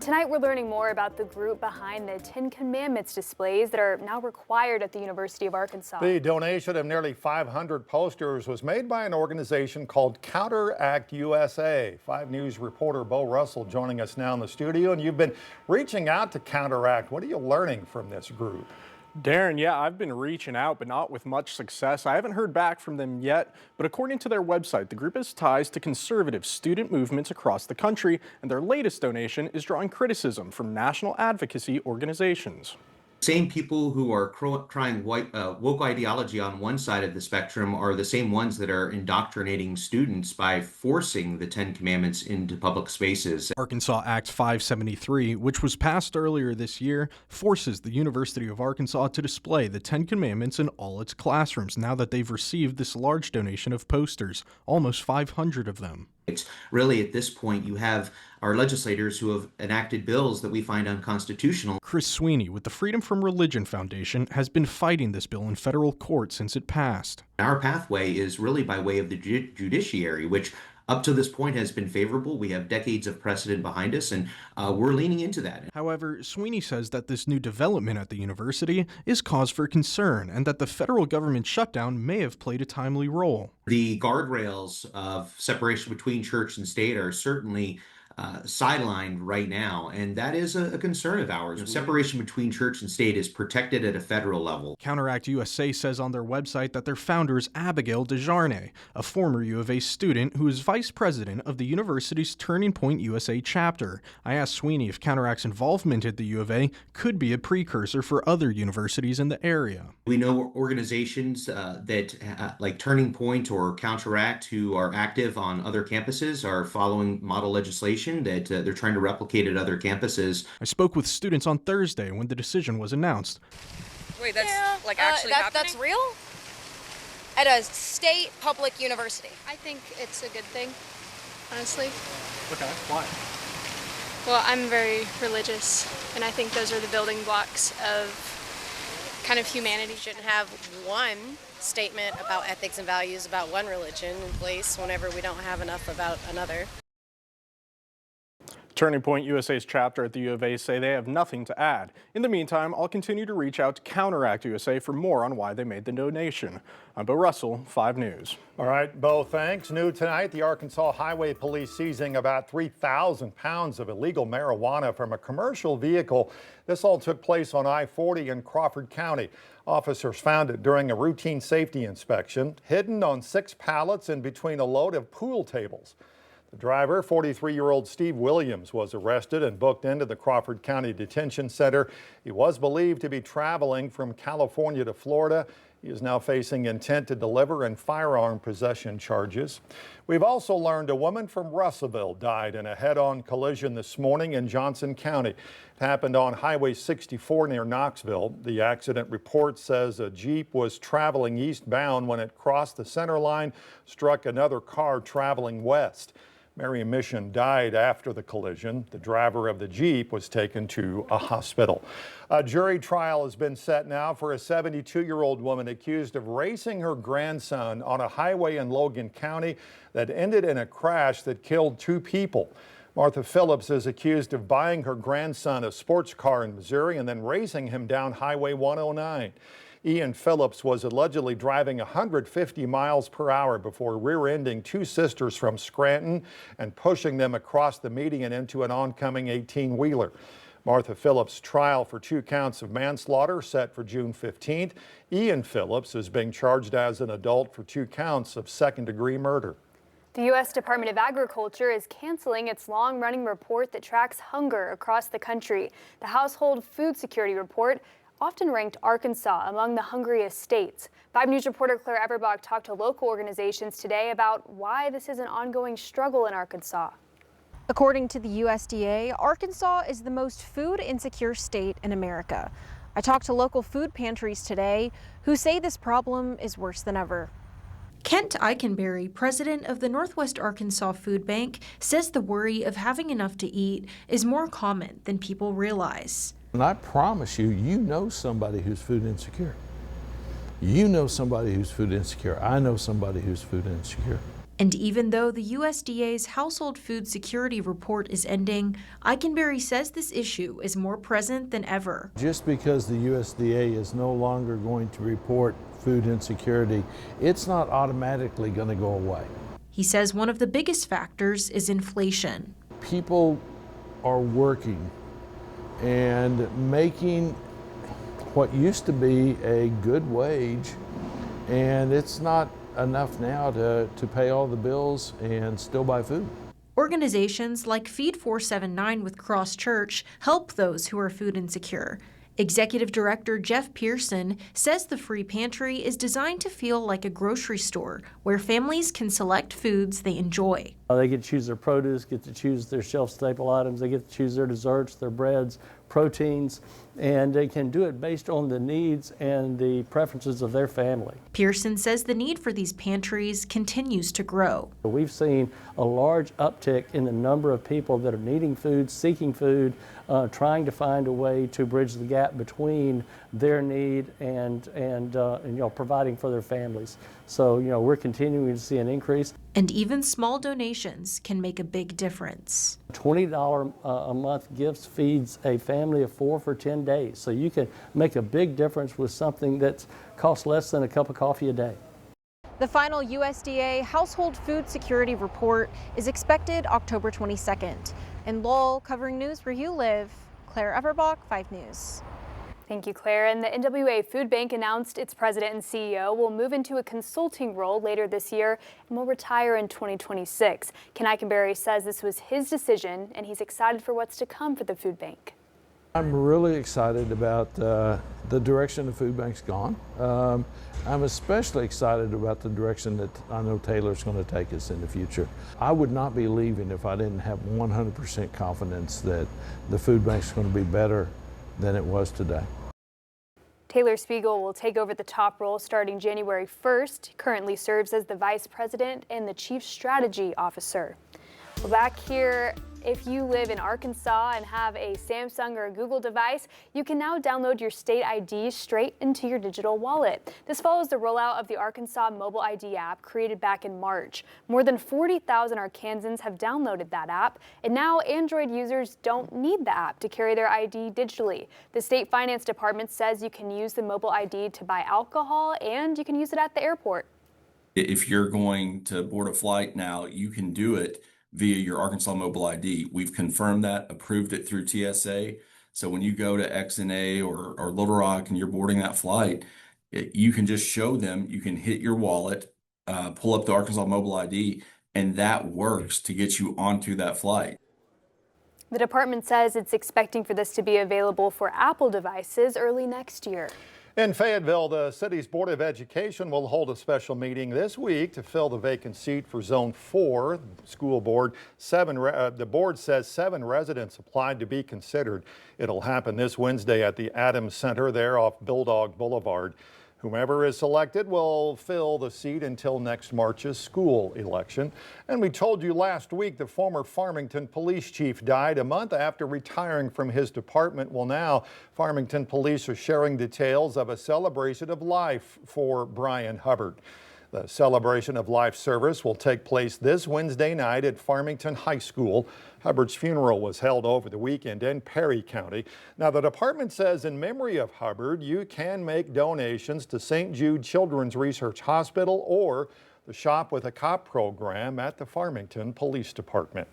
Tonight we're learning more about the group behind the Ten Commandments displays that are now required at the University of Arkansas. The donation of nearly 500 posters was made by an organization called Counteract USA. 5 News reporter Bo Russell joining us now in the studio, and you've been reaching out to Counteract. What are you learning from this group? Darren, yeah, I've been reaching out, but not with much success. I haven't heard back from them yet, but according to their website, the group has ties to conservative student movements across the country, and their latest donation is drawing criticism from national advocacy organizations. Same people who are crying woke ideology on one side of the spectrum are the same ones that are indoctrinating students by forcing the Ten Commandments into public spaces. Arkansas Act 573, which was passed earlier this year, forces the University of Arkansas to display the Ten Commandments in all its classrooms now that they've received this large donation of posters, almost 500 of them. It's really, at this point, you have our legislators who have enacted bills that we find unconstitutional. Chris Sweeney with the Freedom from Religion Foundation has been fighting this bill in federal court since it passed. Our pathway is really by way of the judiciary, which up to this point has been favorable. We have decades of precedent behind us, and we're leaning into that. However, Sweeney says that this new development at the university is cause for concern and that the federal government shutdown may have played a timely role. The guardrails of separation between church and state are certainly sidelined right now, and that is a concern of ours. Separation between church and state is protected at a federal level. Counteract USA says on their website that their founder is Abigail Desjarnais, a former U of A student who is vice president of the university's Turning Point USA chapter. I asked Sweeney if Counteract's involvement at the U of A could be a precursor for other universities in the area. We know organizations that like Turning Point or Counteract, who are active on other campuses, are following model legislation that they're trying to replicate at other campuses. I spoke with students on Thursday when the decision was announced. Wait, that's actually happening? That's real? At a state public university? I think it's a good thing, honestly. Okay, why? Well, I'm very religious, and I think those are the building blocks of kind of humanity. Shouldn't have one statement about ethics and values about one religion in place whenever we don't have enough about another. Turning Point USA's chapter at the U of A say they have nothing to add. In the meantime, I'll continue to reach out to Counteract USA for more on why they made the donation. I'm Bo Russell, 5 News. All right, Bo, thanks. New tonight, the Arkansas Highway Police seizing about 3,000 pounds of illegal marijuana from a commercial vehicle. This all took place on I-40 in Crawford County. Officers found it during a routine safety inspection, hidden on 6 pallets in between a load of pool tables. The driver, 43-year-old Steve Williams, was arrested and booked into the Crawford County Detention Center. He was believed to be traveling from California to Florida. He is now facing intent to deliver and firearm possession charges. We've also learned a woman from Russellville died in a head-on collision this morning in Johnson County. It happened on Highway 64 near Knoxville. The accident report says a Jeep was traveling eastbound when it crossed the center line, struck another car traveling west. Mary Mission died after the collision. The driver of the Jeep was taken to a hospital. A jury trial has been set now for a 72-year-old woman accused of racing her grandson on a highway in Logan County that ended in a crash that killed 2 people. Martha Phillips is accused of buying her grandson a sports car in Missouri and then racing him down Highway 109. Ian Phillips was allegedly driving 150 miles per hour before rear-ending 2 sisters from Scranton and pushing them across the median into an oncoming 18-wheeler. Martha Phillips' trial for 2 counts of manslaughter set for June 15th. Ian Phillips is being charged as an adult for 2 counts of second-degree murder. The U.S. Department of Agriculture is canceling its long-running report that tracks hunger across the country. The Household Food Security Report often ranked Arkansas among the hungriest states. 5 News reporter Claire Everbach talked to local organizations today about why this is an ongoing struggle in Arkansas. According to the USDA, Arkansas is the most food insecure state in America. I talked to local food pantries today who say this problem is worse than ever. Kent Eikenberry, president of the Northwest Arkansas Food Bank, says the worry of having enough to eat is more common than people realize. And I promise you, you know somebody who's food insecure. You know somebody who's food insecure. I know somebody who's food insecure. And even though the USDA's Household Food Security Report is ending, Eikenberry says this issue is more present than ever. Just because the USDA is no longer going to report food insecurity, it's not automatically going to go away. He says one of the biggest factors is inflation. People are working and making what used to be a good wage, and it's not enough now to pay all the bills and still buy food. Organizations like Feed 479 with Cross Church help those who are food insecure. Executive Director Jeff Pearson says the free pantry is designed to feel like a grocery store where families can select foods they enjoy. They get to choose their produce, get to choose their shelf staple items, they get to choose their desserts, their breads, proteins, and they can do it based on the needs and the preferences of their family. Pearson says the need for these pantries continues to grow. We've seen a large uptick in the number of people that are needing food, seeking food, trying to find a way to bridge the gap between their need and providing for their families. So we're continuing to see an increase. And even small donations can make a big difference. $20 a month gifts feeds a family of 4 for 10 days. So you can make a big difference with something that costs less than a cup of coffee a day. The final USDA Household Food Security Report is expected October 22nd. In Lowell, covering news where you live, Claire Everbach, 5 News. Thank you, Claire. And the NWA Food Bank announced its president and CEO will move into a consulting role later this year and will retire in 2026. Ken Eikenberry says this was his decision, and he's excited for what's to come for the food bank. I'm really excited about the direction the food bank's gone. I'm especially excited about the direction that I know Taylor's going to take us in the future. I would not be leaving if I didn't have 100% confidence that the food bank's going to be better than it was today. Taylor Spiegel will take over the top role starting January 1st. He currently serves as the vice president and the chief strategy officer. Well, back here, if you live in Arkansas and have a Samsung or a Google device, you can now download your state ID straight into your digital wallet. This follows the rollout of the Arkansas Mobile ID app created back in March. More than 40,000 Arkansans have downloaded that app, and now Android users don't need the app to carry their ID digitally. The state finance department says you can use the mobile ID to buy alcohol, and you can use it at the airport. If you're going to board a flight now, you can do it via your Arkansas Mobile ID. We've confirmed that, approved it through TSA. So when you go to XNA or Little Rock and you're boarding that flight, you can just show them, you can hit your wallet, pull up the Arkansas Mobile ID, and that works to get you onto that flight. The department says it's expecting for this to be available for Apple devices early next year. In Fayetteville, the city's Board of Education will hold a special meeting this week to fill the vacant seat for Zone 4. The school board, the board says 7 residents applied to be considered. It'll happen this Wednesday at the Adams Center there off Bulldog Boulevard. Whomever is selected will fill the seat until next March's school election. And we told you last week the former Farmington police chief died a month after retiring from his department. Well, now Farmington police are sharing details of a celebration of life for Brian Hubbard. The celebration of life service will take place this Wednesday night at Farmington High School. Hubbard's funeral was held over the weekend in Perry County. Now, the department says in memory of Hubbard, you can make donations to St. Jude Children's Research Hospital or the Shop with a Cop program at the Farmington Police Department.